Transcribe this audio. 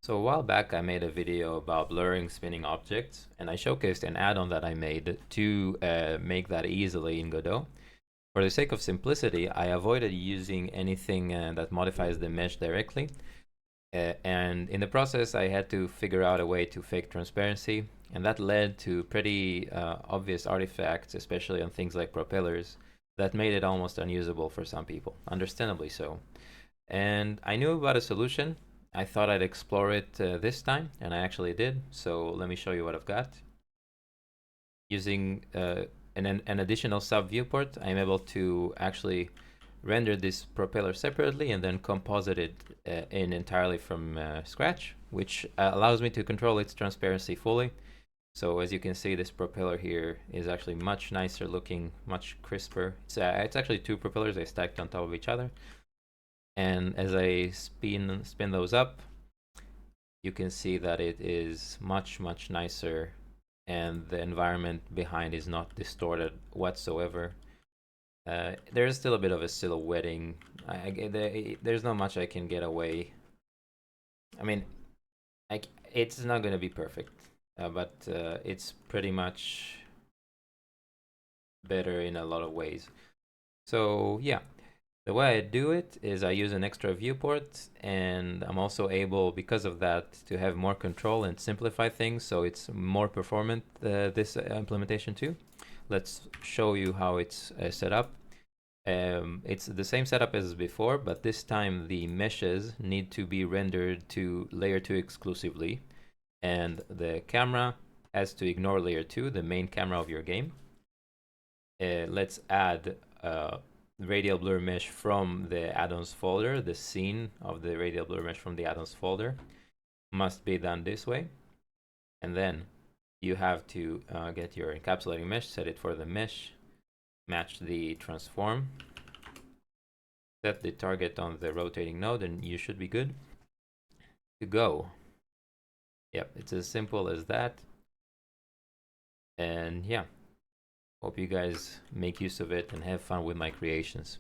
So a while back I made a video about blurring spinning objects, and I showcased an add-on that I made to make that easily in Godot. For the sake of simplicity, I avoided using anything that modifies the mesh directly, and in the process I had to figure out a way to fake transparency, and that led to pretty obvious artifacts, especially on things like propellers, that made it almost unusable for some people, understandably so. And I knew about a solution. I thought I'd explore it this time, and I actually did. So let me show you what I've got. Using an additional sub viewport, I'm able to actually render this propeller separately and then composite it in entirely from scratch, which allows me to control its transparency fully. So as you can see, this propeller here is actually much nicer looking, much crisper. It's actually two propellers I stacked on top of each other. And as I spin those up, you can see that it is much nicer, and the environment behind is not distorted whatsoever. There's still a bit of a silhouetting. There's not much I can get away. I mean, it's not going to be perfect, but it's pretty much better in a lot of ways. So yeah, the way I do it is I use an extra viewport, and I'm also able, because of that, to have more control and simplify things, so it's more performant, this implementation too. Let's show you how it's set up. It's the same setup as before, but this time the meshes need to be rendered to layer 2 exclusively, and the camera has to ignore layer 2, the main camera of your game. Let's add radial blur mesh from the add-ons folder. The scene of the radial blur mesh from the add-ons folder must be done this way. And then you have to get your encapsulating mesh, set it for the mesh, match the transform, set the target on the rotating node, and you should be good to go. Yep, it's as simple as that. And yeah, hope you guys make use of it and have fun with my creations.